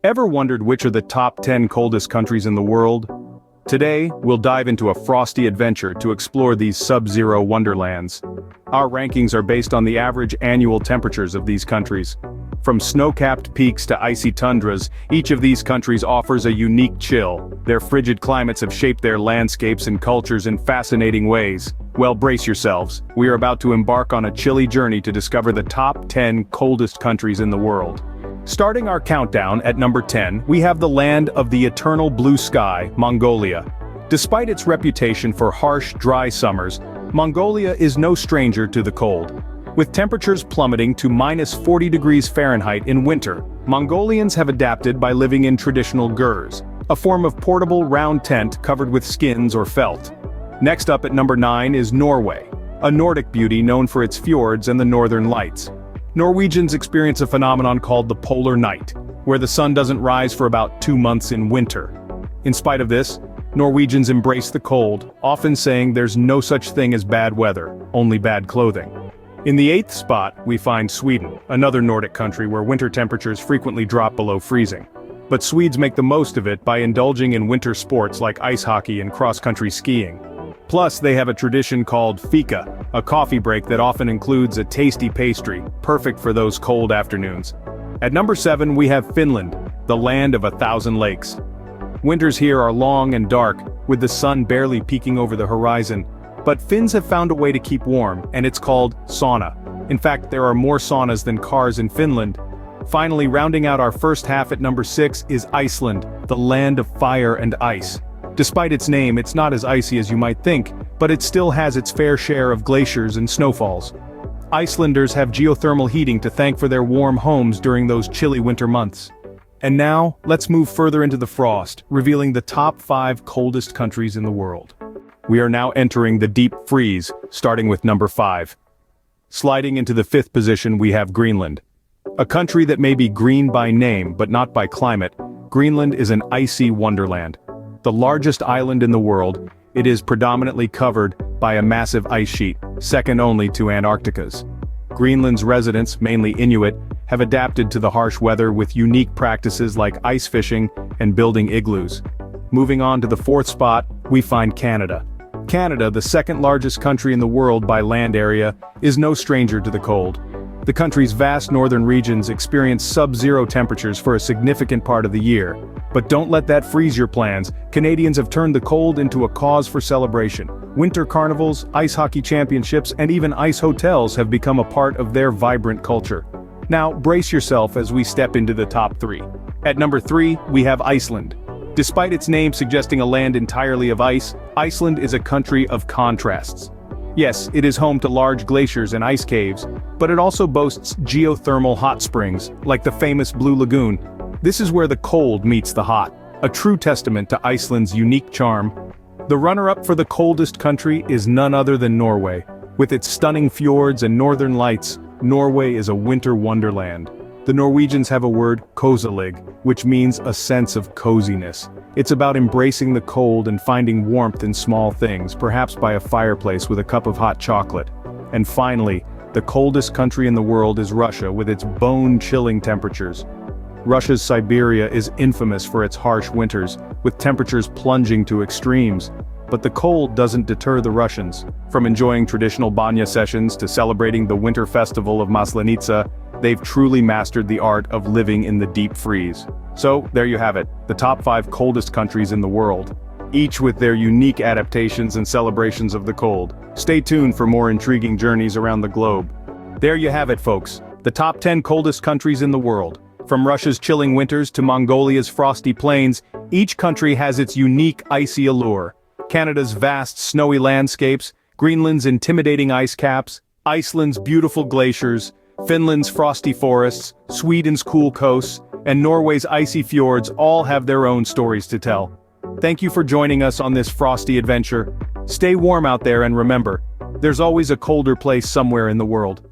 Ever wondered which are the top 10 coldest countries in the world? Today, we'll dive into a frosty adventure to explore these sub-zero wonderlands. Our rankings are based on the average annual temperatures of these countries. From snow-capped peaks to icy tundras, each of these countries offers a unique chill. Their frigid climates have shaped their landscapes and cultures in fascinating ways. Well, brace yourselves. We are about to embark on a chilly journey to discover the top 10 coldest countries in the world. Starting our countdown at number 10, we have the land of the eternal blue sky, Mongolia. Despite its reputation for harsh, dry summers, Mongolia is no stranger to the cold. With temperatures plummeting to -40 degrees Fahrenheit in winter, Mongolians have adapted by living in traditional gurs, a form of portable round tent covered with skins or felt. Next up at number 9 is Norway, a Nordic beauty known for its fjords and the northern lights. Norwegians experience a phenomenon called the polar night, where the sun doesn't rise for about 2 months in winter. In spite of this, Norwegians embrace the cold, often saying there's no such thing as bad weather, only bad clothing. In the 8th spot, we find Sweden, another Nordic country where winter temperatures frequently drop below freezing. But Swedes make the most of it by indulging in winter sports like ice hockey and cross-country skiing. Plus, they have a tradition called fika, a coffee break that often includes a tasty pastry, perfect for those cold afternoons. At number 7, we have Finland, the land of 1,000 lakes. Winters here are long and dark, with the sun barely peeking over the horizon. But Finns have found a way to keep warm, and it's called sauna. In fact, there are more saunas than cars in Finland. Finally, rounding out our first half at number 6 is Iceland, the land of fire and ice. Despite its name, it's not as icy as you might think, but it still has its fair share of glaciers and snowfalls. Icelanders have geothermal heating to thank for their warm homes during those chilly winter months. And now, let's move further into the frost, revealing the top 5 coldest countries in the world. We are now entering the deep freeze, starting with number 5. Sliding into the 5th position, we have Greenland. A country that may be green by name but not by climate, Greenland is an icy wonderland. The largest island in the world, it is predominantly covered by a massive ice sheet, second only to Antarctica's. Greenland's residents, mainly Inuit, have adapted to the harsh weather with unique practices like ice fishing and building igloos. Moving on to the 4th spot, we find Canada. Canada, the second largest country in the world by land area, is no stranger to the cold. The country's vast northern regions experience sub-zero temperatures for a significant part of the year. But don't let that freeze your plans. Canadians have turned the cold into a cause for celebration. Winter carnivals, ice hockey championships, and even ice hotels have become a part of their vibrant culture. Now, brace yourself as we step into the top 3. At number 3, we have Iceland. Despite its name suggesting a land entirely of ice, Iceland is a country of contrasts. Yes, it is home to large glaciers and ice caves, but it also boasts geothermal hot springs, like the famous Blue Lagoon. This is where the cold meets the hot, a true testament to Iceland's unique charm. The runner-up for the coldest country is none other than Norway. With its stunning fjords and northern lights, Norway is a winter wonderland. The Norwegians have a word, kosalig, which means a sense of coziness. It's about embracing the cold and finding warmth in small things, perhaps by a fireplace with a cup of hot chocolate. And finally, the coldest country in the world is Russia with its bone-chilling temperatures. Russia's Siberia is infamous for its harsh winters, with temperatures plunging to extremes. But the cold doesn't deter the Russians. From enjoying traditional banya sessions to celebrating the winter festival of Maslenitsa, they've truly mastered the art of living in the deep freeze. So, there you have it, the top 5 coldest countries in the world. Each with their unique adaptations and celebrations of the cold. Stay tuned for more intriguing journeys around the globe. There you have it, folks, the top 10 coldest countries in the world. From Russia's chilling winters to Mongolia's frosty plains, each country has its unique icy allure. Canada's vast snowy landscapes, Greenland's intimidating ice caps, Iceland's beautiful glaciers, Finland's frosty forests, Sweden's cool coasts, and Norway's icy fjords all have their own stories to tell. Thank you for joining us on this frosty adventure. Stay warm out there and remember, there's always a colder place somewhere in the world.